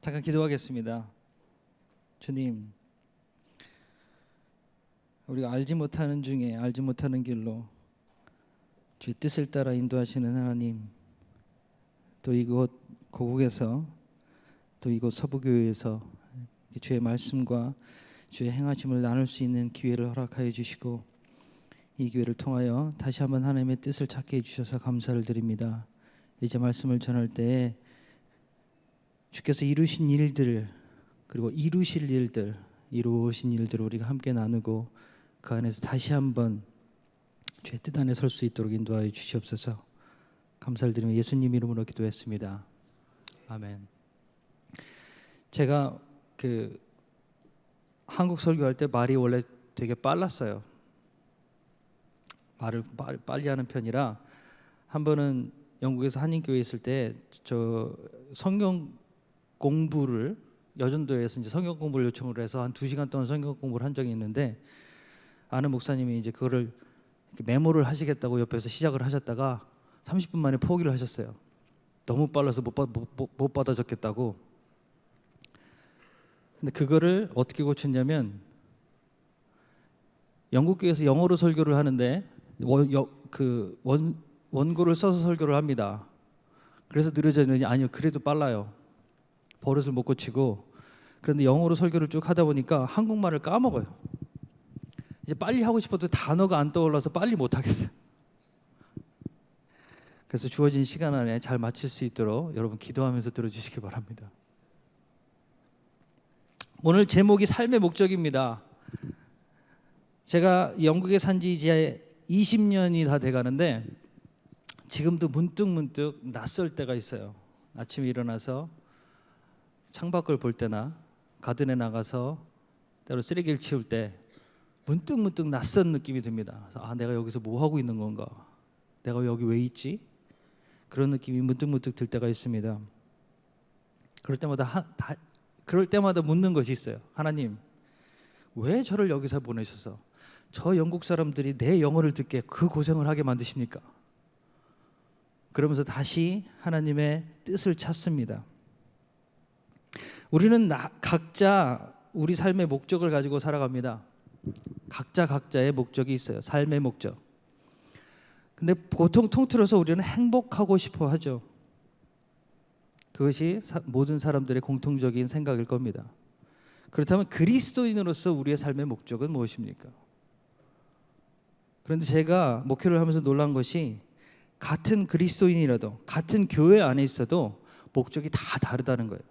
잠깐 기도하겠습니다. 주님, 우리가 알지 못하는 중에 알지 못하는 길로 주의 뜻을 따라 인도하시는 하나님, 또 이곳 고국에서 또 이곳 서부교회에서 주의 말씀과 주의 행하심을 나눌 수 있는 기회를 허락하여 주시고, 이 기회를 통하여 다시 한번 하나님의 뜻을 찾게 해주셔서 감사를 드립니다. 이제 말씀을 전할 때에 주께서 이루신 일들, 그리고 이루실 일들, 이루어진 일들을 우리가 함께 나누고 그 안에서 다시 한번 주의 뜻 안에 설 수 있도록 인도하여 주시옵소서. 감사를 드리며 예수님 이름으로 기도했습니다. 아멘. 제가 한국 설교할 때 말이 원래 되게 빨랐어요. 말을 빨리 하는 편이라 한 번은 영국에서 한인교회에 있을 때 저 성경 공부를 여전도에서 이제 성경 공부를 요청을 해서 한 2시간 동안 성경 공부를 한 적이 있는데, 아는 목사님이 이제 그거를 메모를 하시겠다고 옆에서 시작을 하셨다가 30분 만에 포기를 하셨어요. 너무 빨라서 못 받아 적겠다고. 근데 그거를 어떻게 고쳤냐면, 영국 교회에서 영어로 설교를 하는데 원고를 써서 설교를 합니다. 그래서 느려졌느니 아니요, 그래도 빨라요. 버릇을 못 고치고. 그런데 영어로 설교를 쭉 하다 보니까 한국말을 까먹어요. 이제 빨리 하고 싶어도 단어가 안 떠올라서 빨리 못 하겠어요. 그래서 주어진 시간 안에 잘 마칠 수 있도록 여러분 기도하면서 들어주시기 바랍니다. 오늘 제목이 삶의 목적입니다. 제가 영국에 산 지 이제 20년이 다 돼가는데 지금도 문득 낯설 때가 있어요. 아침에 일어나서 창밖을 볼 때나 가든에 나가서 때로 쓰레기를 치울 때 문득 낯선 느낌이 듭니다. 그래서 내가 여기서 뭐 하고 있는 건가? 내가 여기 왜 있지? 그런 느낌이 문득 들 때가 있습니다. 그럴 때마다 묻는 것이 있어요. 하나님, 왜 저를 여기서 보내셔서 저 영국 사람들이 내 영어를 듣게 그 고생을 하게 만드십니까? 그러면서 다시 하나님의 뜻을 찾습니다. 우리는 각자 우리 삶의 목적을 가지고 살아갑니다. 각자의 목적이 있어요. 삶의 목적. 근데 보통 통틀어서 우리는 행복하고 싶어 하죠. 그것이 모든 사람들의 공통적인 생각일 겁니다. 그렇다면 그리스도인으로서 우리의 삶의 목적은 무엇입니까? 그런데 제가 목회를 하면서 놀란 것이, 같은 그리스도인이라도 같은 교회 안에 있어도 목적이 다 다르다는 거예요.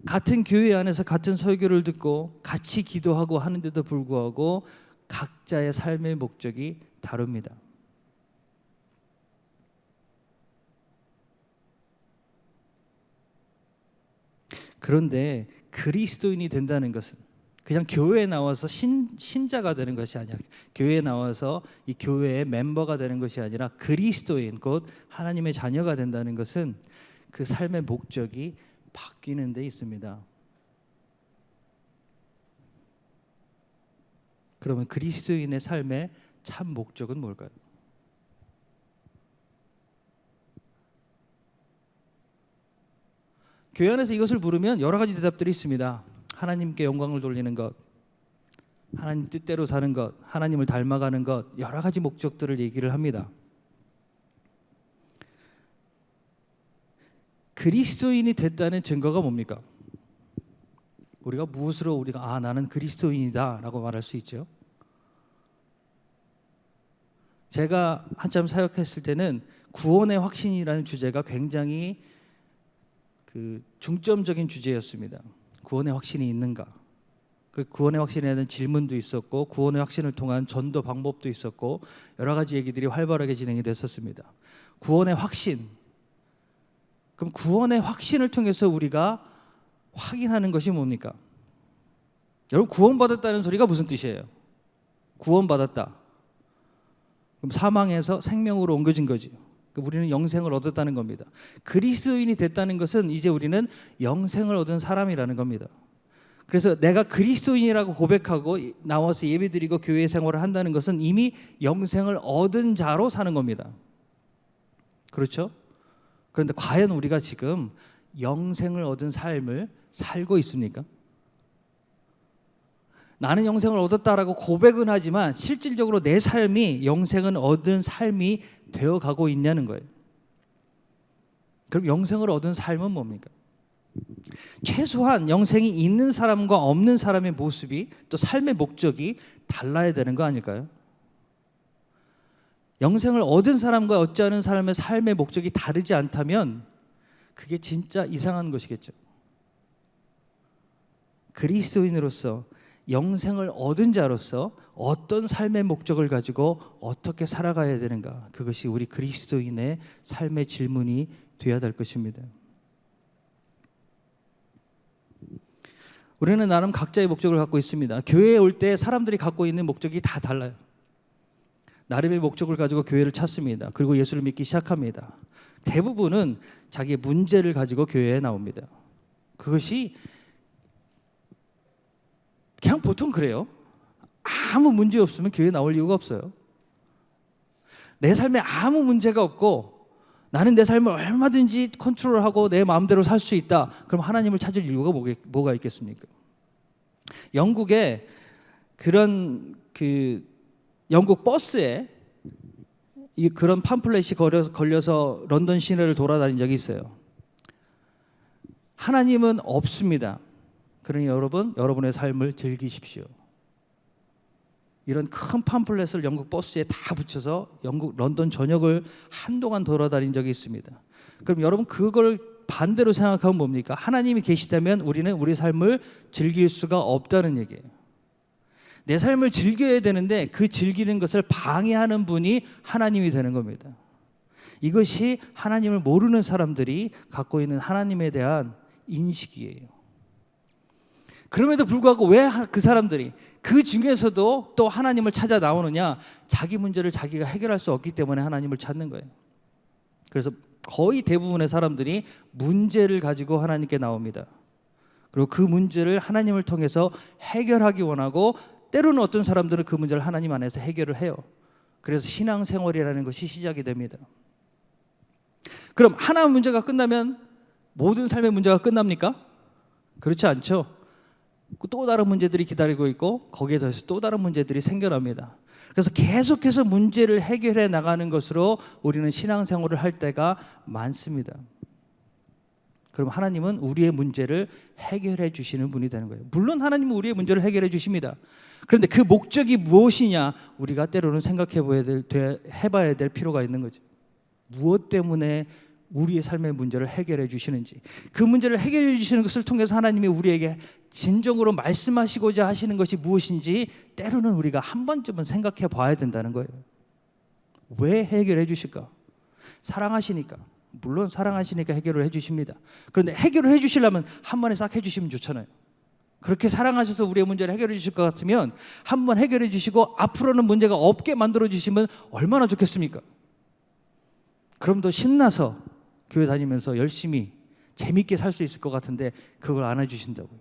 같은 교회 안에서 같은 설교를 듣고 같이 기도하고 하는데도 불구하고 각자의 삶의 목적이 다릅니다. 그런데 그리스도인이 된다는 것은 그냥 교회에 나와서 신자가 되는 것이 아니라, 교회에 나와서 이 교회의 멤버가 되는 것이 아니라 그리스도인, 곧 하나님의 자녀가 된다는 것은 그 삶의 목적이 바뀌는 데 있습니다. 그러면 그리스도인의 삶의 참 목적은 뭘까요? 교회 안에서 이것을 물으면 여러 가지 대답들이 있습니다. 하나님께 영광을 돌리는 것, 하나님 뜻대로 사는 것, 하나님을 닮아가는 것, 여러 가지 목적들을 얘기를 합니다. 그리스도인이 됐다는 증거가 뭡니까? 우리가 무엇으로 나는 그리스도인이다 라고 말할 수 있죠? 제가 한참 사역했을 때는 구원의 확신이라는 주제가 굉장히 중점적인 주제였습니다. 구원의 확신이 있는가? 구원의 확신에 대한 질문도 있었고, 구원의 확신을 통한 전도 방법도 있었고, 여러 가지 얘기들이 활발하게 진행이 됐었습니다. 구원의 확신. 그럼 구원의 확신을 통해서 우리가 확인하는 것이 뭡니까? 여러분, 구원받았다는 소리가 무슨 뜻이에요? 구원받았다. 그럼 사망에서 생명으로 옮겨진 거지. 우리는 영생을 얻었다는 겁니다. 그리스도인이 됐다는 것은 이제 우리는 영생을 얻은 사람이라는 겁니다. 그래서 내가 그리스도인이라고 고백하고 나와서 예배드리고 교회 생활을 한다는 것은 이미 영생을 얻은 자로 사는 겁니다. 그렇죠? 그런데 과연 우리가 지금 영생을 얻은 삶을 살고 있습니까? 나는 영생을 얻었다라고 고백은 하지만 실질적으로 내 삶이 영생을 얻은 삶이 되어가고 있냐는 거예요. 그럼 영생을 얻은 삶은 뭡니까? 최소한 영생이 있는 사람과 없는 사람의 모습이, 또 삶의 목적이 달라야 되는 거 아닐까요? 영생을 얻은 사람과 얻지 않은 사람의 삶의 목적이 다르지 않다면 그게 진짜 이상한 것이겠죠. 그리스도인으로서, 영생을 얻은 자로서 어떤 삶의 목적을 가지고 어떻게 살아가야 되는가, 그것이 우리 그리스도인의 삶의 질문이 되어야 될 것입니다. 우리는 나름 각자의 목적을 갖고 있습니다. 교회에 올 때 사람들이 갖고 있는 목적이 다 달라요. 나름의 목적을 가지고 교회를 찾습니다. 그리고 예수를 믿기 시작합니다. 대부분은 자기의 문제를 가지고 교회에 나옵니다. 그것이 그냥 보통 그래요. 아무 문제 없으면 교회에 나올 이유가 없어요. 내 삶에 아무 문제가 없고 나는 내 삶을 얼마든지 컨트롤하고 내 마음대로 살 수 있다. 그럼 하나님을 찾을 이유가 뭐가 있겠습니까? 영국에 그런 영국 버스에 그런 팜플렛이 걸려서 런던 시내를 돌아다닌 적이 있어요. 하나님은 없습니다. 그러니 여러분의 삶을 즐기십시오. 이런 큰 팜플렛을 영국 버스에 다 붙여서 영국 런던 전역을 한동안 돌아다닌 적이 있습니다. 그럼 여러분, 그걸 반대로 생각하면 뭡니까? 하나님이 계시다면 우리는 우리 삶을 즐길 수가 없다는 얘기예요. 내 삶을 즐겨야 되는데 그 즐기는 것을 방해하는 분이 하나님이 되는 겁니다. 이것이 하나님을 모르는 사람들이 갖고 있는 하나님에 대한 인식이에요. 그럼에도 불구하고 왜 그 사람들이 그 중에서도 또 하나님을 찾아 나오느냐? 자기 문제를 자기가 해결할 수 없기 때문에 하나님을 찾는 거예요. 그래서 거의 대부분의 사람들이 문제를 가지고 하나님께 나옵니다. 그리고 그 문제를 하나님을 통해서 해결하기 원하고, 때로는 어떤 사람들은 그 문제를 하나님 안에서 해결을 해요. 그래서 신앙생활이라는 것이 시작이 됩니다. 그럼 하나의 문제가 끝나면 모든 삶의 문제가 끝납니까? 그렇지 않죠. 또 다른 문제들이 기다리고 있고 거기에 더해서 또 다른 문제들이 생겨납니다. 그래서 계속해서 문제를 해결해 나가는 것으로 우리는 신앙생활을 할 때가 많습니다. 그럼 하나님은 우리의 문제를 해결해 주시는 분이 되는 거예요. 물론 하나님은 우리의 문제를 해결해 주십니다. 그런데 그 목적이 무엇이냐, 우리가 때로는 해봐야 될 필요가 있는 거죠. 무엇 때문에 우리의 삶의 문제를 해결해 주시는지, 그 문제를 해결해 주시는 것을 통해서 하나님이 우리에게 진정으로 말씀하시고자 하시는 것이 무엇인지 때로는 우리가 한 번쯤은 생각해 봐야 된다는 거예요. 왜 해결해 주실까? 사랑하시니까. 물론 사랑하시니까 해결을 해주십니다. 그런데 해결을 해주시려면 한 번에 싹 해주시면 좋잖아요. 그렇게 사랑하셔서 우리의 문제를 해결해 주실 것 같으면 한 번 해결해 주시고 앞으로는 문제가 없게 만들어 주시면 얼마나 좋겠습니까? 그럼 더 신나서 교회 다니면서 열심히 재밌게 살 수 있을 것 같은데 그걸 안 해주신다고요.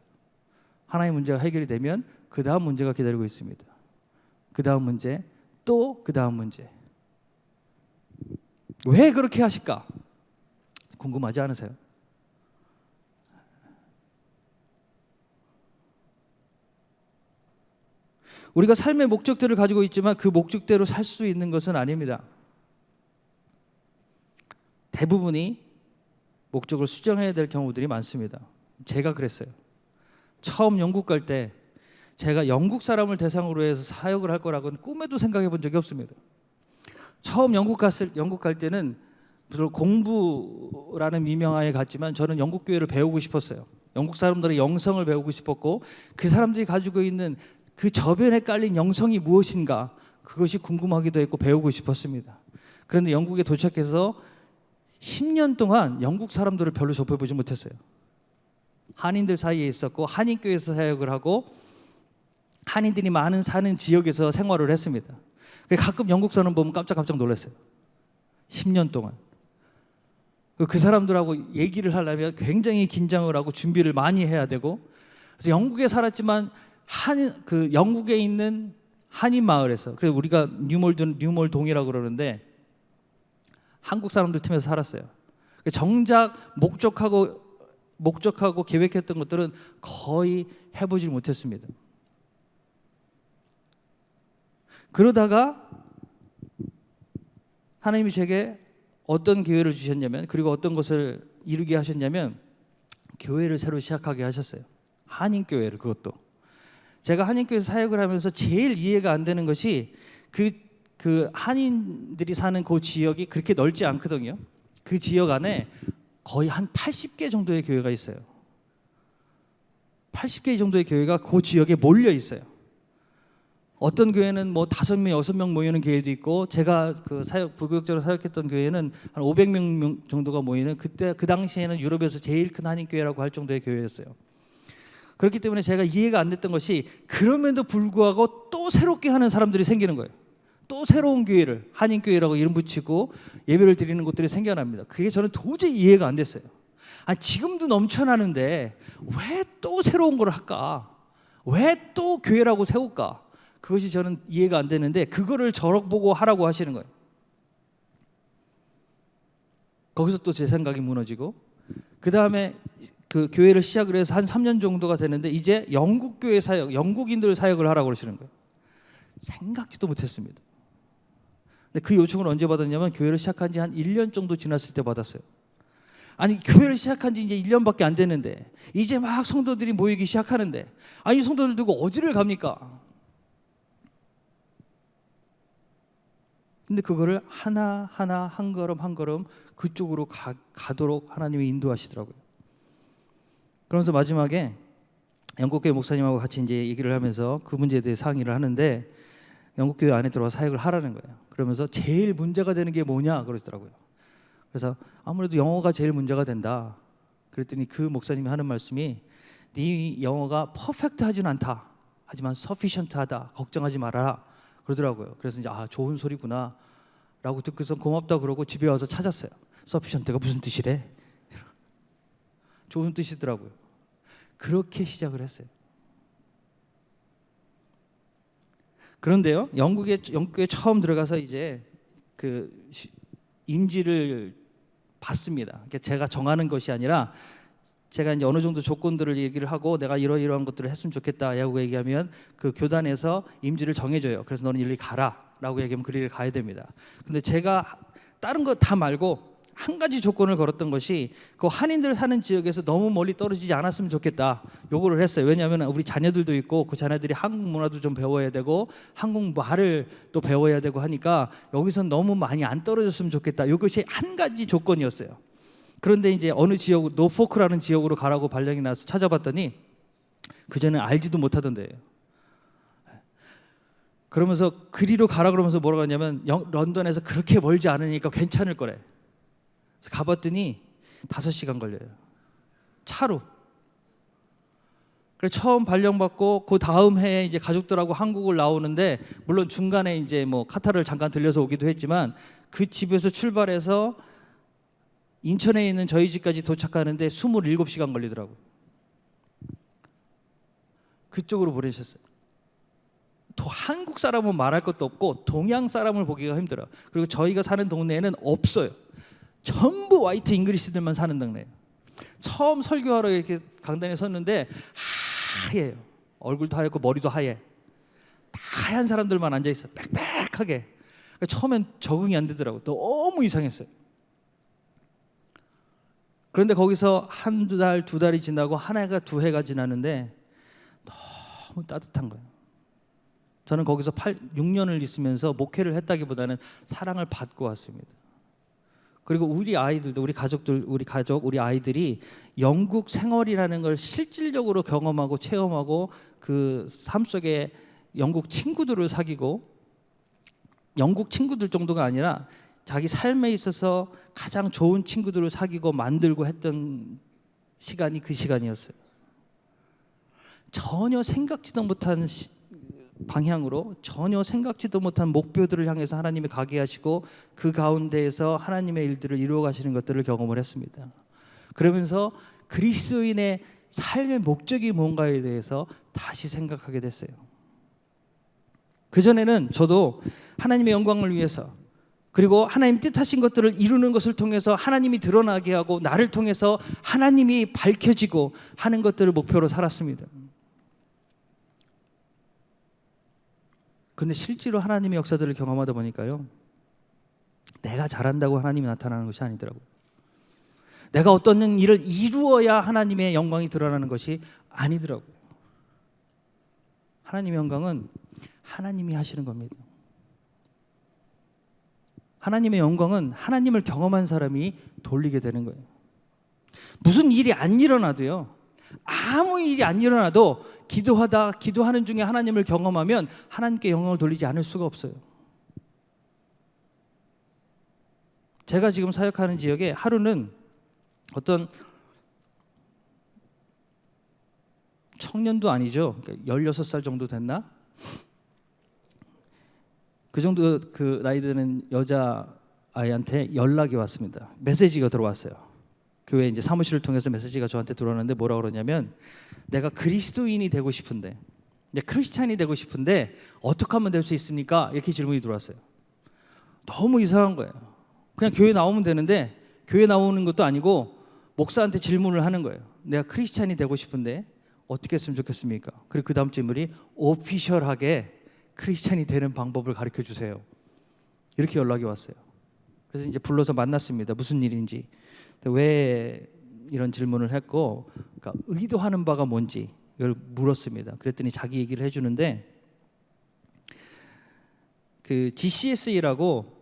하나의 문제가 해결이 되면 그 다음 문제가 기다리고 있습니다. 그 다음 문제, 또 그 다음 문제. 왜 그렇게 하실까? 궁금하지 않으세요? 우리가 삶의 목적들을 가지고 있지만 그 목적대로 살 수 있는 것은 아닙니다. 대부분이 목적을 수정해야 될 경우들이 많습니다. 제가 그랬어요. 처음 영국 갈 때 제가 영국 사람을 대상으로 해서 사역을 할 거라고는 꿈에도 생각해 본 적이 없습니다. 처음 영국 갈 때는 공부라는 미명하에 갔지만 저는 영국 교회를 배우고 싶었어요. 영국 사람들의 영성을 배우고 싶었고, 그 사람들이 가지고 있는 그 저변에 깔린 영성이 무엇인가, 그것이 궁금하기도 했고 배우고 싶었습니다. 그런데 영국에 도착해서 10년 동안 영국 사람들을 별로 접해보지 못했어요. 한인들 사이에 있었고 한인교회에서 사역을 하고 한인들이 많은 사는 지역에서 생활을 했습니다. 가끔 영국 사람 보면 깜짝깜짝 놀랐어요. 10년 동안. 그 사람들하고 얘기를 하려면 굉장히 긴장을 하고 준비를 많이 해야 되고, 그래서 영국에 살았지만 영국에 있는 한인 마을에서, 그래서 우리가 뉴몰동이라고 그러는데 한국 사람들 틈에서 살았어요. 정작 목적하고 계획했던 것들은 거의 해보질 못했습니다. 그러다가 하나님이 제게 어떤 기회를 주셨냐면, 그리고 어떤 것을 이루게 하셨냐면, 교회를 새로 시작하게 하셨어요. 한인교회를. 그것도 제가 한인교회에서 사역을 하면서 제일 이해가 안 되는 것이 그 한인들이 사는 그 지역이 그렇게 넓지 않거든요. 그 지역 안에 거의 한 80개 정도의 교회가 있어요. 80개 정도의 교회가 그 지역에 몰려 있어요. 어떤 교회는 뭐 5명, 6명 모이는 교회도 있고, 제가 그 부교육적으로 사역했던 교회는 한 500명 정도가 모이는, 그때 그 당시에는 유럽에서 제일 큰 한인교회라고 할 정도의 교회였어요. 그렇기 때문에 제가 이해가 안 됐던 것이, 그럼에도 불구하고 또 새롭게 하는 사람들이 생기는 거예요. 또 새로운 교회를 한인교회라고 이름 붙이고 예배를 드리는 곳들이 생겨납니다. 그게 저는 도저히 이해가 안 됐어요. 지금도 넘쳐나는데 왜 또 새로운 걸 할까? 왜 또 교회라고 세울까? 그것이 저는 이해가 안 되는데, 그거를 저보고 하라고 하시는 거예요. 거기서 또 제 생각이 무너지고, 그 다음에 그 교회를 시작을 해서 한 3년 정도가 되는데, 이제 영국 교회 사역, 영국인들 사역을 하라고 그러시는 거예요. 생각지도 못했습니다. 근데 그 요청을 언제 받았냐면, 교회를 시작한 지 한 1년 정도 지났을 때 받았어요. 교회를 시작한 지 이제 1년밖에 안 됐는데, 이제 막 성도들이 모이기 시작하는데, 성도들 두고 어디를 갑니까? 근데 그거를 하나하나 한 걸음 한 걸음 그쪽으로 가도록 하나님이 인도하시더라고요. 그러면서 마지막에 영국교회 목사님하고 같이 이제 얘기를 하면서 그 문제에 대해 상의를 하는데, 영국교회 안에 들어가 사역을 하라는 거예요. 그러면서 제일 문제가 되는 게 뭐냐 그러시더라고요. 그래서 아무래도 영어가 제일 문제가 된다. 그랬더니 그 목사님이 하는 말씀이, 네 영어가 퍼펙트하진 않다. 하지만 sufficient하다. 걱정하지 말아라. 그러더라고요. 그래서 이제 좋은 소리구나 라고 듣고서 고맙다 그러고 집에 와서 찾았어요. sufficient가 무슨 뜻이래? 좋은 뜻이더라고요. 그렇게 시작을 했어요. 그런데요, 영국에 처음 들어가서 이제 그 임지를 받습니다. 그러니까 제가 정하는 것이 아니라, 제가 이제 어느 정도 조건들을 얘기를 하고, 내가 이러이러한 것들을 했으면 좋겠다라고 얘기하면 그 교단에서 임지를 정해줘요. 그래서 너는 이리 가라라고 얘기하면 그 길을 가야 됩니다. 근데 제가 다른 거 다 말고 한 가지 조건을 걸었던 것이, 그 한인들 사는 지역에서 너무 멀리 떨어지지 않았으면 좋겠다, 요구를 했어요. 왜냐하면 우리 자녀들도 있고, 그 자녀들이 한국 문화도 좀 배워야 되고 한국 말을 또 배워야 되고 하니까 여기서 너무 많이 안 떨어졌으면 좋겠다. 이것이 한 가지 조건이었어요. 그런데 이제 어느 지역, 노포크라는 지역으로 가라고 발령이 나서 찾아봤더니 그전에 알지도 못하던 데예요. 그러면서 그리로 가라 그러면서 뭐라고 하냐면, 런던에서 그렇게 멀지 않으니까 괜찮을 거래. 그래서 가봤더니 5시간 걸려요, 차로. 그래서 처음 발령받고 그 다음 해에 이제 가족들하고 한국을 나오는데, 물론 중간에 이제 뭐 카타르를 잠깐 들려서 오기도 했지만, 그 집에서 출발해서 인천에 있는 저희 집까지 도착하는데 27시간 걸리더라고요. 그쪽으로 보내셨어요. 한국 사람은 말할 것도 없고 동양 사람을 보기가 힘들어요. 그리고 저희가 사는 동네에는 없어요. 전부 화이트 잉글리시들만 사는 동네예요. 처음 설교하러 이렇게 강단에 섰는데 하얘요. 얼굴도 하얗고 머리도 하얘. 다 하얀 사람들만 앉아있어요. 빽빽하게. 그러니까 처음엔 적응이 안 되더라고요. 너무 이상했어요. 그런데 거기서 한두 달, 2달이 지나고 한 해가 2해가 지나는데 너무 따뜻한 거예요. 저는 거기서 6년을 있으면서 목회를 했다기보다는 사랑을 받고 왔습니다. 그리고 우리 아이들도, 우리 가족, 우리 아이들이 영국 생활이라는 걸 실질적으로 경험하고 체험하고, 그 삶 속에 영국 친구들을 사귀고, 영국 친구들 정도가 아니라 자기 삶에 있어서 가장 좋은 친구들을 사귀고 만들고 했던 시간이 그 시간이었어요. 전혀 생각지도 못한 방향으로, 전혀 생각지도 못한 목표들을 향해서 하나님이 가게 하시고, 그 가운데에서 하나님의 일들을 이루어 가시는 것들을 경험을 했습니다. 그러면서 그리스도인의 삶의 목적이 뭔가에 대해서 다시 생각하게 됐어요. 그전에는 저도 하나님의 영광을 위해서, 그리고 하나님 뜻하신 것들을 이루는 것을 통해서 하나님이 드러나게 하고 나를 통해서 하나님이 밝혀지고 하는 것들을 목표로 살았습니다. 그런데 실제로 하나님의 역사들을 경험하다 보니까요, 내가 잘한다고 하나님이 나타나는 것이 아니더라고요. 내가 어떤 일을 이루어야 하나님의 영광이 드러나는 것이 아니더라고요. 하나님의 영광은 하나님이 하시는 겁니다. 하나님의 영광은 하나님을 경험한 사람이 돌리게 되는 거예요. 무슨 일이 안 일어나도요, 아무 일이 안 일어나도 기도하는 중에 하나님을 경험하면 하나님께 영광을 돌리지 않을 수가 없어요. 제가 지금 사역하는 지역에 하루는 어떤 청년도 아니죠, 16살 정도 됐나? 그 정도 그 나이 드는 여자아이한테 연락이 왔습니다. 메시지가 들어왔어요. 교회 이제 사무실을 통해서 메시지가 저한테 들어왔는데 뭐라고 그러냐면, 내가 그리스도인이 되고 싶은데, 크리스찬이 되고 싶은데 어떻게 하면 될 수 있습니까? 이렇게 질문이 들어왔어요. 너무 이상한 거예요. 그냥 교회 나오면 되는데 교회 나오는 것도 아니고 목사한테 질문을 하는 거예요. 내가 크리스찬이 되고 싶은데 어떻게 했으면 좋겠습니까? 그리고 그 다음 질문이 오피셜하게 크리스찬이 되는 방법을 가르쳐 주세요. 이렇게 연락이 왔어요. 그래서 이제 불러서 만났습니다. 무슨 일인지, 왜 이런 질문을 했고, 그러니까 의도하는 바가 뭔지 이걸 물었습니다. 그랬더니 자기 얘기를 해주는데, 그 GCSE라고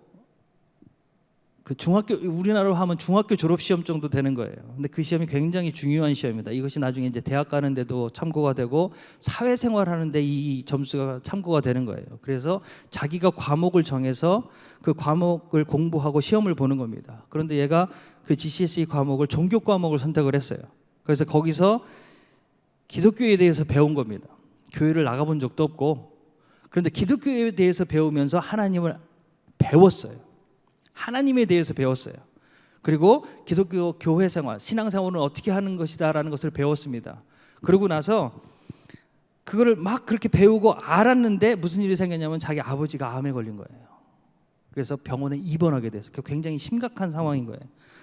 그 중학교, 우리나라로 하면 중학교 졸업 시험 정도 되는 거예요. 근데 그 시험이 굉장히 중요한 시험입니다. 이것이 나중에 이제 대학 가는데도 참고가 되고 사회생활 하는데 이 점수가 참고가 되는 거예요. 그래서 자기가 과목을 정해서 그 과목을 공부하고 시험을 보는 겁니다. 그런데 얘가 그 GCSE 과목을 종교 과목을 선택을 했어요. 그래서 거기서 기독교에 대해서 배운 겁니다. 교회를 나가본 적도 없고, 그런데 기독교에 대해서 배우면서 하나님을 배웠어요. 하나님에 대해서 배웠어요. 그리고 기독교 교회 생활, 신앙생활은 어떻게 하는 것이다라는 것을 배웠습니다. 그러고 나서 그거를 막 그렇게 배우고 알았는데 무슨 일이 생겼냐면 자기 아버지가 암에 걸린 거예요. 그래서 병원에 입원하게 됐어요. 굉장히 심각한 상황인 거예요.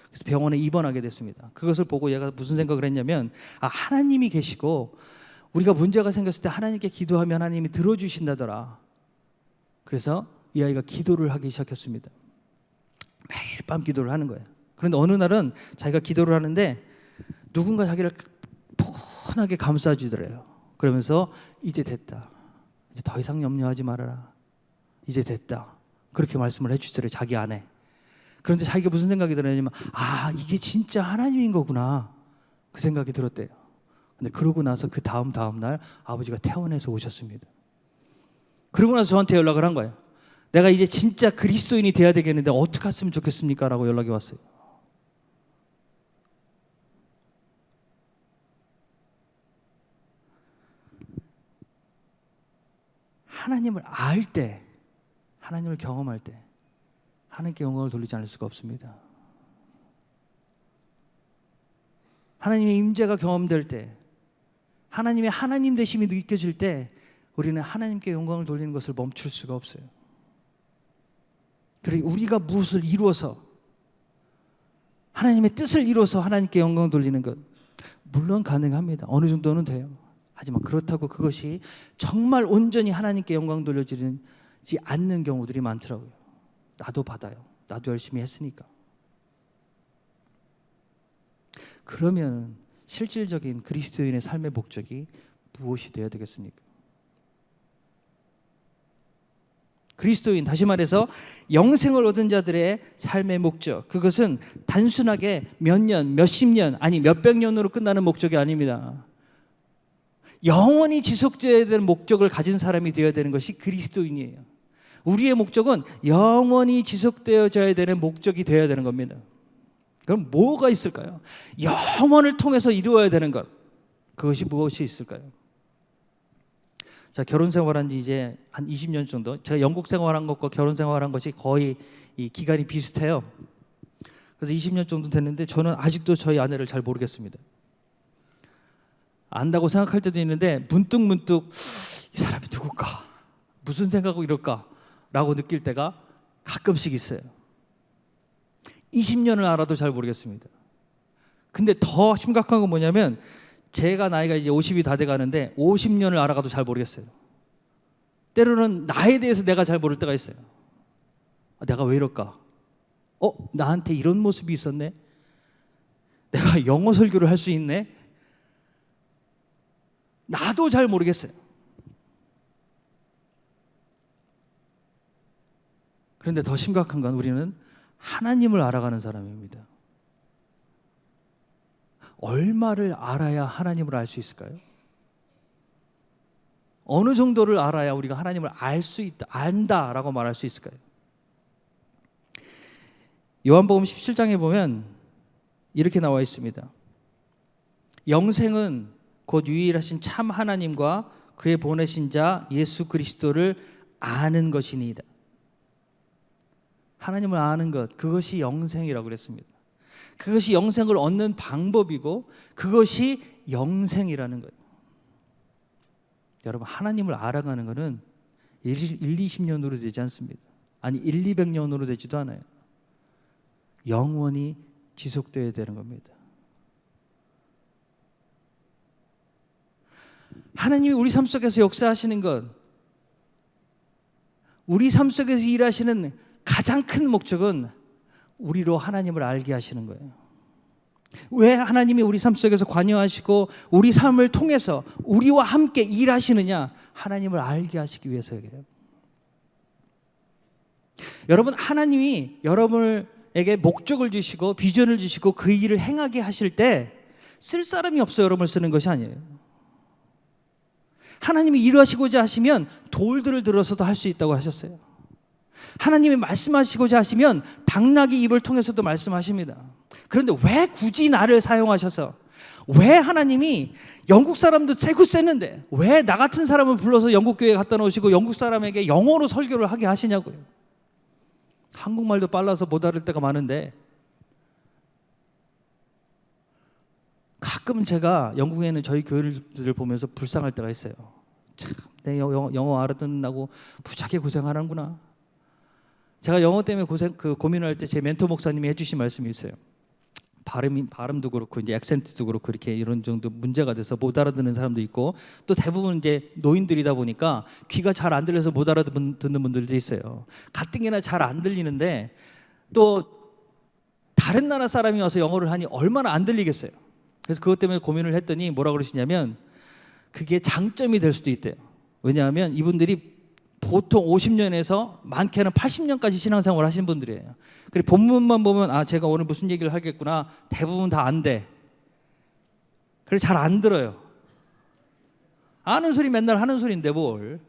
그래서 병원에 입원하게 됐습니다. 그것을 보고 얘가 무슨 생각을 했냐면, 하나님이 계시고 우리가 문제가 생겼을 때 하나님께 기도하면 하나님이 들어주신다더라. 그래서 이 아이가 기도를 하기 시작했습니다. 매일 밤 기도를 하는 거예요. 그런데 어느 날은 자기가 기도를 하는데 누군가 자기를 포근하게 감싸주더래요. 그러면서 이제 됐다, 이제 더 이상 염려하지 말아라, 이제 됐다, 그렇게 말씀을 해주더래요, 자기 아내. 그런데 자기가 무슨 생각이 들었냐면, 이게 진짜 하나님인 거구나, 그 생각이 들었대요. 근데 그러고 나서 그 다음 날 아버지가 퇴원해서 오셨습니다. 그러고 나서 저한테 연락을 한 거예요. 내가 이제 진짜 그리스도인이 돼야 되겠는데 어떻게 했으면 좋겠습니까? 라고 연락이 왔어요. 하나님을 알 때, 하나님을 경험할 때 하나님께 영광을 돌리지 않을 수가 없습니다. 하나님의 임재가 경험될 때, 하나님의 하나님 되심이 느껴질 때 우리는 하나님께 영광을 돌리는 것을 멈출 수가 없어요. 그리고 우리가 무엇을 이루어서, 하나님의 뜻을 이루어서 하나님께 영광을 돌리는 것, 물론 가능합니다. 어느 정도는 돼요. 하지만 그렇다고 그것이 정말 온전히 하나님께 영광 돌려지지 않는 경우들이 많더라고요. 나도 받아요. 나도 열심히 했으니까. 그러면 실질적인 그리스도인의 삶의 목적이 무엇이 되어야 되겠습니까? 그리스도인, 다시 말해서 영생을 얻은 자들의 삶의 목적, 그것은 단순하게 몇 년, 몇십 년, 아니 몇백 년으로 끝나는 목적이 아닙니다. 영원히 지속되어야 되는 목적을 가진 사람이 되어야 되는 것이 그리스도인이에요. 우리의 목적은 영원히 지속되어져야 되는 목적이 되어야 되는 겁니다. 그럼 뭐가 있을까요? 영원을 통해서 이루어야 되는 것, 그것이 무엇이 있을까요? 자, 결혼 생활한 지 이제 한 20년 정도, 제가 영국 생활한 것과 결혼 생활한 것이 거의 이 기간이 비슷해요. 그래서 20년 정도 됐는데 저는 아직도 저희 아내를 잘 모르겠습니다. 안다고 생각할 때도 있는데 문득 이 사람이 누굴까? 무슨 생각하고 이럴까? 라고 느낄 때가 가끔씩 있어요. 20년을 알아도 잘 모르겠습니다. 근데 더 심각한 건 뭐냐면 제가 나이가 이제 50이 다 돼 가는데 50년을 알아가도 잘 모르겠어요. 때로는 나에 대해서 내가 잘 모를 때가 있어요. 내가 왜 이럴까? 나한테 이런 모습이 있었네? 내가 영어 설교를 할 수 있네? 나도 잘 모르겠어요. 그런데 더 심각한 건 우리는 하나님을 알아가는 사람입니다. 얼마를 알아야 하나님을 알 수 있을까요? 어느 정도를 알아야 우리가 하나님을 알 수 있다, 안다라고 말할 수 있을까요? 요한복음 17장에 보면 이렇게 나와 있습니다. 영생은 곧 유일하신 참 하나님과 그의 보내신 자 예수 그리스도를 아는 것이니이다. 하나님을 아는 것, 그것이 영생이라고 그랬습니다. 그것이 영생을 얻는 방법이고 그것이 영생이라는 거예요. 여러분, 하나님을 알아가는 것은 20년으로 되지 않습니다. 아니 200년으로 되지도 않아요. 영원히 지속되어야 되는 겁니다. 하나님이 우리 삶 속에서 역사하시는 것, 우리 삶 속에서 일하시는 가장 큰 목적은 우리로 하나님을 알게 하시는 거예요. 왜 하나님이 우리 삶 속에서 관여하시고 우리 삶을 통해서 우리와 함께 일하시느냐? 하나님을 알게 하시기 위해서예요. 여러분, 하나님이 여러분에게 목적을 주시고 비전을 주시고 그 일을 행하게 하실 때 쓸 사람이 없어 여러분을 쓰는 것이 아니에요. 하나님이 일하시고자 하시면 돌들을 들어서도 할 수 있다고 하셨어요. 하나님이 말씀하시고자 하시면 당나귀 입을 통해서도 말씀하십니다. 그런데 왜 굳이 나를 사용하셔서, 왜 하나님이 영국 사람도 세고 셌는데 왜 나 같은 사람을 불러서 영국 교회에 갖다 놓으시고 영국 사람에게 영어로 설교를 하게 하시냐고요. 한국말도 빨라서 못 알을 때가 많은데, 가끔 제가 영국에 있는 저희 교회를 보면서 불쌍할 때가 있어요. 참, 내 영어 알아듣는다고 무지하게 고생하는구나. 제가 영어 때문에 고민을 할 때 제 멘토 목사님이 해주신 말씀이 있어요. 발음도 그렇고 이제 액센트도 그렇고 이렇게 이런 정도 문제가 돼서 못 알아듣는 사람도 있고, 또 대부분 이제 노인들이다 보니까 귀가 잘 안 들려서 못 알아듣는 분들도 있어요. 가뜩이나 잘 안 들리는데 또 다른 나라 사람이 와서 영어를 하니 얼마나 안 들리겠어요. 그래서 그것 때문에 고민을 했더니 뭐라 그러시냐면 그게 장점이 될 수도 있대요. 왜냐하면 이분들이 보통 50년에서 많게는 80년까지 신앙생활을 하신 분들이에요. 그리고 본문만 보면 제가 오늘 무슨 얘기를 하겠구나, 대부분 다 안 돼. 그래서 잘 안 들어요. 아는 소리 맨날 하는 소리인데 뭘.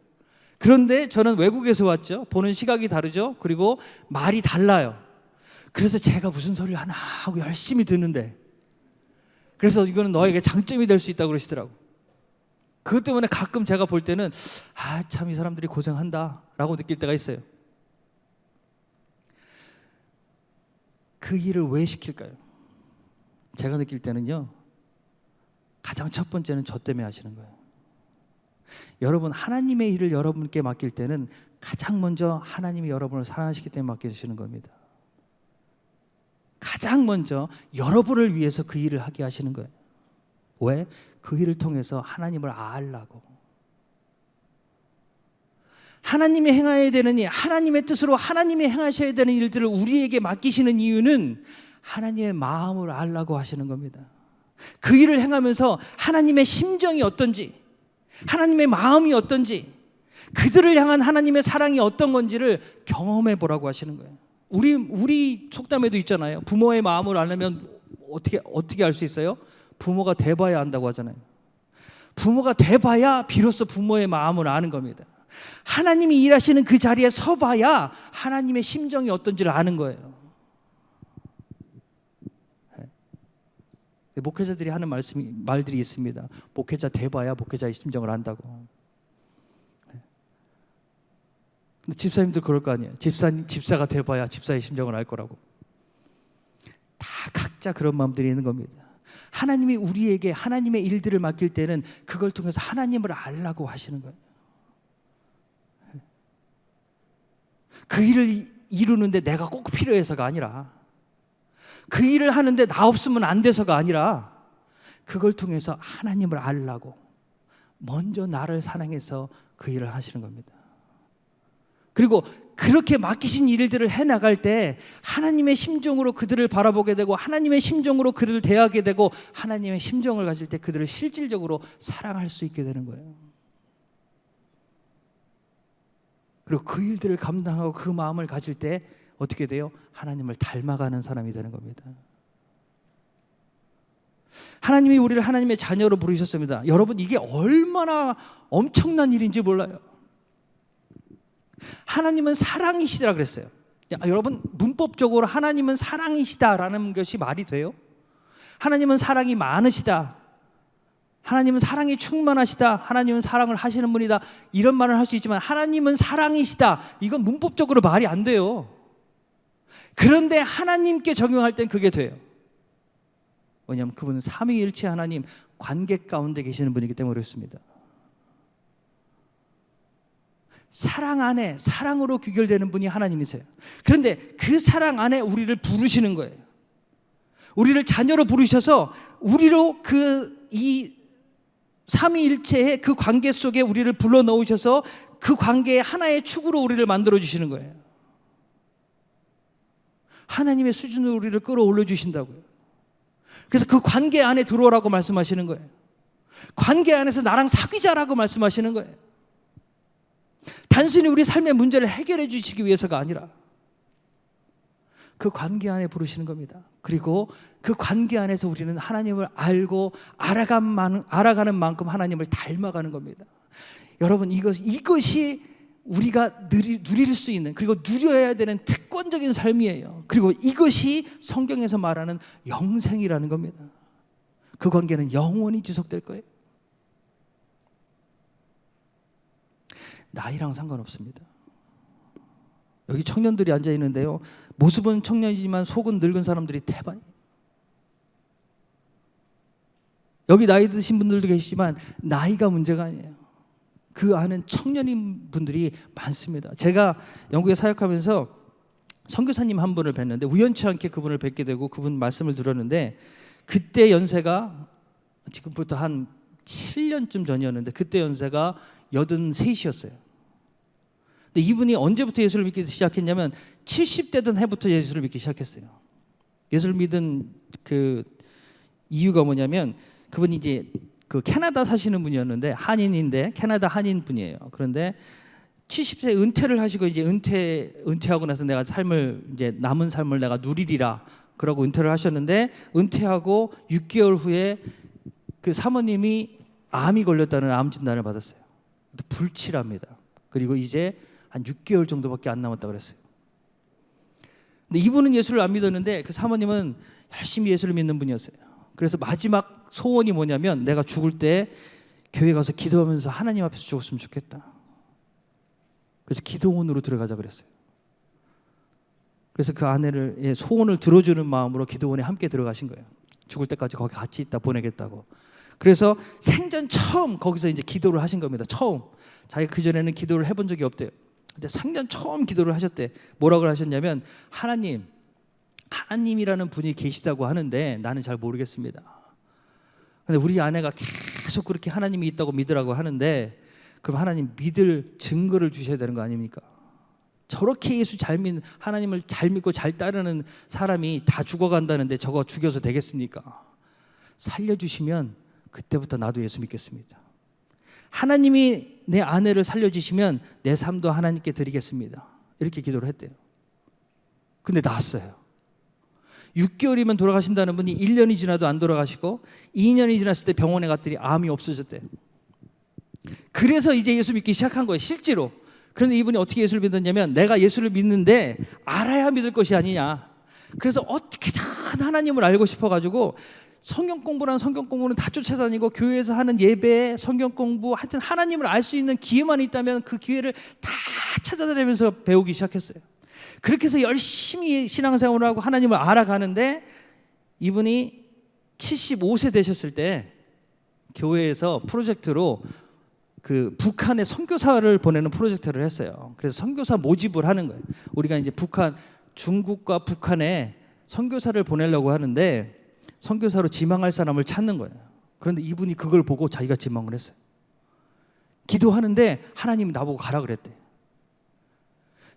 그런데 저는 외국에서 왔죠. 보는 시각이 다르죠. 그리고 말이 달라요. 그래서 제가 무슨 소리를 하나 하고 열심히 듣는데, 그래서 이거는 너에게 장점이 될 수 있다고 그러시더라고. 그것 때문에 가끔 제가 볼 때는 참 이 사람들이 고생한다 라고 느낄 때가 있어요. 그 일을 왜 시킬까요? 제가 느낄 때는요, 가장 첫 번째는 저 때문에 하시는 거예요. 여러분, 하나님의 일을 여러분께 맡길 때는 가장 먼저 하나님이 여러분을 사랑하시기 때문에 맡겨주시는 겁니다. 가장 먼저 여러분을 위해서 그 일을 하게 하시는 거예요. 왜? 그 일을 통해서 하나님을 알라고. 하나님이 행하여야 되는 일, 하나님의 뜻으로 하나님이 행하셔야 되는 일들을 우리에게 맡기시는 이유는 하나님의 마음을 알라고 하시는 겁니다. 그 일을 행하면서 하나님의 심정이 어떤지, 하나님의 마음이 어떤지, 그들을 향한 하나님의 사랑이 어떤 건지를 경험해 보라고 하시는 거예요. 우리 속담에도 있잖아요. 부모의 마음을 알려면 어떻게 알 수 있어요? 부모가 돼봐야 안다고 하잖아요. 부모가 돼봐야 비로소 부모의 마음을 아는 겁니다. 하나님이 일하시는 그 자리에 서봐야 하나님의 심정이 어떤지를 아는 거예요. 목회자들이 하는 말들이 있습니다. 목회자 돼봐야 목회자의 심정을 안다고. 근데 집사님도 그럴 거 아니에요. 집사가 돼봐야 집사의 심정을 알 거라고. 다 각자 그런 마음들이 있는 겁니다. 하나님이 우리에게 하나님의 일들을 맡길 때는 그걸 통해서 하나님을 알라고 하시는 거예요. 그 일을 이루는데 내가 꼭 필요해서가 아니라 그 일을 하는데 나 없으면 안 돼서가 아니라 그걸 통해서 하나님을 알라고 먼저 나를 사랑해서 그 일을 하시는 겁니다. 그리고 그렇게 맡기신 일들을 해나갈 때 하나님의 심정으로 그들을 바라보게 되고 하나님의 심정으로 그들을 대하게 되고 하나님의 심정을 가질 때 그들을 실질적으로 사랑할 수 있게 되는 거예요. 그리고 그 일들을 감당하고 그 마음을 가질 때 어떻게 돼요? 하나님을 닮아가는 사람이 되는 겁니다. 하나님이 우리를 하나님의 자녀로 부르셨습니다. 여러분, 이게 얼마나 엄청난 일인지 몰라요. 하나님은 사랑이시다 그랬어요. 여러분, 문법적으로 하나님은 사랑이시다라는 것이 말이 돼요? 하나님은 사랑이 많으시다, 하나님은 사랑이 충만하시다, 하나님은 사랑을 하시는 분이다, 이런 말을 할 수 있지만 하나님은 사랑이시다, 이건 문법적으로 말이 안 돼요. 그런데 하나님께 적용할 땐 그게 돼요. 왜냐하면 그분은 삼위일체 하나님 관계 가운데 계시는 분이기 때문에 그렇습니다. 사랑 안에 사랑으로 귀결되는 분이 하나님이세요. 그런데 그 사랑 안에 우리를 부르시는 거예요. 우리를 자녀로 부르셔서 우리로 이 삼위일체의 그 관계 속에 우리를 불러넣으셔서 그 관계의 하나의 축으로 우리를 만들어 주시는 거예요. 하나님의 수준으로 우리를 끌어올려 주신다고요. 그래서 그 관계 안에 들어오라고 말씀하시는 거예요. 관계 안에서 나랑 사귀자라고 말씀하시는 거예요. 단순히 우리 삶의 문제를 해결해 주시기 위해서가 아니라 그 관계 안에 부르시는 겁니다. 그리고 그 관계 안에서 우리는 하나님을 알고 알아가는 만큼 하나님을 닮아가는 겁니다. 여러분, 이것이 우리가 누릴 수 있는, 그리고 누려야 되는 특권적인 삶이에요. 그리고 이것이 성경에서 말하는 영생이라는 겁니다. 그 관계는 영원히 지속될 거예요. 나이랑 상관없습니다. 여기 청년들이 앉아 있는데요, 모습은 청년이지만 속은 늙은 사람들이 대반이에요. 여기 나이 드신 분들도 계시지만 나이가 문제가 아니에요. 그 안은 청년인 분들이 많습니다. 제가 영국에 사역하면서 선교사님 한 분을 뵀는데 우연치 않게 그분을 뵙게 되고 그분 말씀을 들었는데, 그때 연세가 지금부터 한 7년쯤 전이었는데 그때 연세가 83이었어요. 근데 이분이 언제부터 예수를 믿기 시작했냐면 70대던 해부터 예수를 믿기 시작했어요. 예수를 믿은 그 이유가 뭐냐면, 그분이 이제 그 캐나다 사시는 분이었는데 한인인데 캐나다 한인 분이에요. 그런데 70세 은퇴를 하시고 이제 은퇴하고 나서 내가 이제 남은 삶을 내가 누리리라 그러고 은퇴를 하셨는데, 은퇴하고 6개월 후에 그 사모님이 암이 걸렸다는 암 진단을 받았어요. 불치랍니다. 그리고 이제 한 6개월 정도밖에 안 남았다고 그랬어요. 근데 이분은 예수를 안 믿었는데 그 사모님은 열심히 예수를 믿는 분이었어요. 그래서 마지막 소원이 뭐냐면, 내가 죽을 때 교회 가서 기도하면서 하나님 앞에서 죽었으면 좋겠다. 그래서 기도원으로 들어가자 그랬어요. 그래서 그 아내의 소원을 들어주는 마음으로 기도원에 함께 들어가신 거예요. 죽을 때까지 거기 같이 있다 보내겠다고. 그래서 생전 처음 거기서 이제 기도를 하신 겁니다. 처음. 자기가 그전에는 기도를 해본 적이 없대요. 근데 생전 처음 기도를 하셨대. 뭐라고 하셨냐면, 하나님이라는 분이 계시다고 하는데 나는 잘 모르겠습니다. 근데 우리 아내가 계속 그렇게 하나님이 있다고 믿으라고 하는데, 그럼 하나님 믿을 증거를 주셔야 되는 거 아닙니까? 저렇게 하나님을 잘 믿고 잘 따르는 사람이 다 죽어간다는데 저거 죽여서 되겠습니까? 살려주시면 그때부터 나도 예수 믿겠습니다. 하나님이 내 아내를 살려주시면 내 삶도 하나님께 드리겠습니다. 이렇게 기도를 했대요. 근데 나았어요. 6개월이면 돌아가신다는 분이 1년이 지나도 안 돌아가시고 2년이 지났을 때 병원에 갔더니 암이 없어졌대요. 그래서 이제 예수 믿기 시작한 거예요, 실제로. 그런데 이분이 어떻게 예수를 믿었냐면, 내가 예수를 믿는데 알아야 믿을 것이 아니냐. 그래서 어떻게든 하나님을 알고 싶어가지고 성경 공부는 다 쫓아다니고 교회에서 하는 예배, 성경 공부, 하여튼 하나님을 알 수 있는 기회만 있다면 그 기회를 다 찾아다니면서 배우기 시작했어요. 그렇게 해서 열심히 신앙생활을 하고 하나님을 알아가는데, 이분이 75세 되셨을 때 교회에서 프로젝트로 그 북한에 선교사를 보내는 프로젝트를 했어요. 그래서 선교사 모집을 하는 거예요. 우리가 이제 중국과 북한에 선교사를 보내려고 하는데 선교사로 지망할 사람을 찾는 거예요. 그런데 이분이 그걸 보고 자기가 지망을 했어요. 기도하는데 하나님이 나보고 가라 그랬대.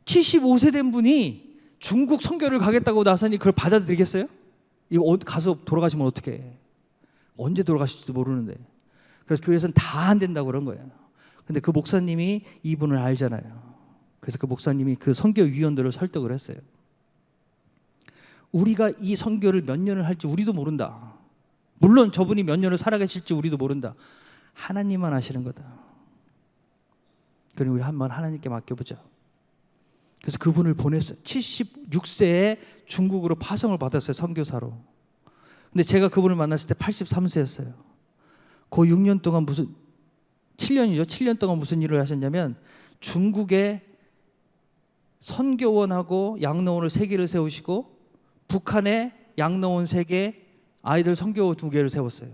75세 된 분이 중국 선교를 가겠다고 나서니 그걸 받아들이겠어요? 이거 가서 돌아가시면 어떡해. 언제 돌아가실지도 모르는데. 그래서 교회에서는 다 안 된다고 그런 거예요. 근데 그 목사님이 이분을 알잖아요. 그래서 그 목사님이 그 선교위원들을 설득을 했어요. 우리가 이 선교를 몇 년을 할지 우리도 모른다. 물론 저분이 몇 년을 살아계실지 우리도 모른다. 하나님만 아시는 거다. 그러니 우리 한번 하나님께 맡겨보자. 그래서 그분을 보냈어요. 76세에 중국으로 파송을 받았어요. 선교사로. 근데 제가 그분을 만났을 때 83세였어요. 그 6년 동안 7년 동안 무슨 일을 하셨냐면 중국에 선교원하고 양로원을 3개를 세우시고 북한에 양로원 3개, 아이들 선교원 2개를 세웠어요.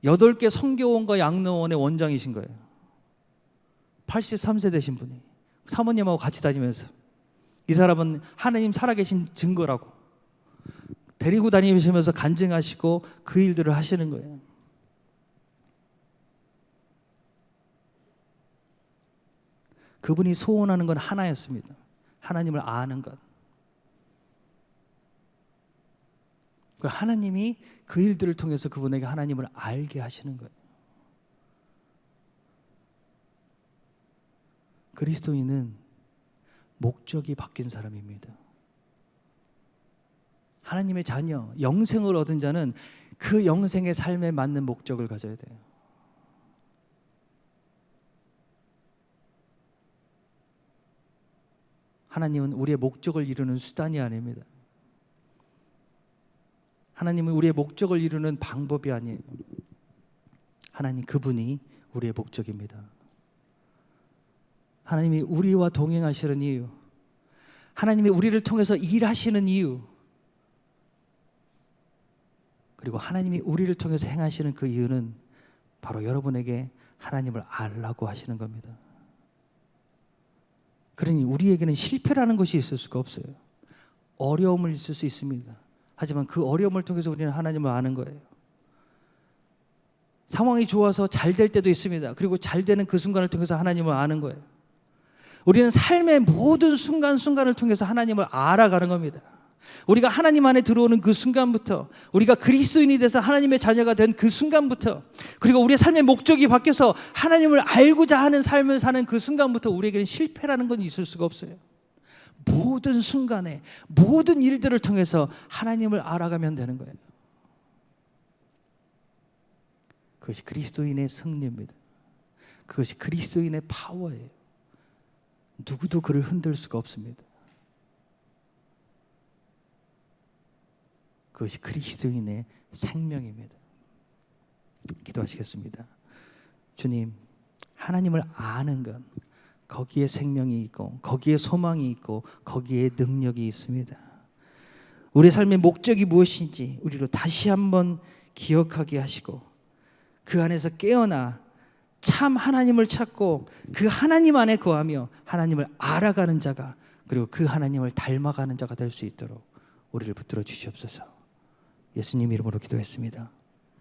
8개 선교원과 양로원의 원장이신 거예요. 83세 되신 분이. 사모님하고 같이 다니면서 이 사람은 하나님 살아계신 증거라고 데리고 다니시면서 간증하시고 그 일들을 하시는 거예요. 그분이 소원하는 건 하나였습니다. 하나님을 아는 것. 하나님이 그 일들을 통해서 그분에게 하나님을 알게 하시는 거예요. 그리스도인은 목적이 바뀐 사람입니다. 하나님의 자녀, 영생을 얻은 자는 그 영생의 삶에 맞는 목적을 가져야 돼요. 하나님은 우리의 목적을 이루는 수단이 아닙니다. 하나님은 우리의 목적을 이루는 방법이 아니에요. 하나님 그분이 우리의 목적입니다. 하나님이 우리와 동행하시는 이유, 하나님이 우리를 통해서 일하시는 이유, 그리고 하나님이 우리를 통해서 행하시는 그 이유는 바로 여러분에게 하나님을 알라고 하시는 겁니다. 그러니 우리에게는 실패라는 것이 있을 수가 없어요. 어려움을 있을 수 있습니다. 하지만 그 어려움을 통해서 우리는 하나님을 아는 거예요. 상황이 좋아서 잘 될 때도 있습니다. 그리고 잘 되는 그 순간을 통해서 하나님을 아는 거예요. 우리는 삶의 모든 순간순간을 통해서 하나님을 알아가는 겁니다. 우리가 하나님 안에 들어오는 그 순간부터, 우리가 그리스도인이 돼서 하나님의 자녀가 된 그 순간부터, 그리고 우리의 삶의 목적이 바뀌어서 하나님을 알고자 하는 삶을 사는 그 순간부터 우리에게는 실패라는 건 있을 수가 없어요. 모든 순간에 모든 일들을 통해서 하나님을 알아가면 되는 거예요. 그것이 그리스도인의 승리입니다. 그것이 그리스도인의 파워예요. 누구도 그를 흔들 수가 없습니다. 그것이 그리스도인의 생명입니다. 기도하시겠습니다. 주님, 하나님을 아는 것, 거기에 생명이 있고 거기에 소망이 있고 거기에 능력이 있습니다. 우리의 삶의 목적이 무엇인지 우리로 다시 한번 기억하게 하시고 그 안에서 깨어나 참 하나님을 찾고 그 하나님 안에 거하며 하나님을 알아가는 자가, 그리고 그 하나님을 닮아가는 자가 될 수 있도록 우리를 붙들어 주시옵소서. 예수님 이름으로 기도했습니다.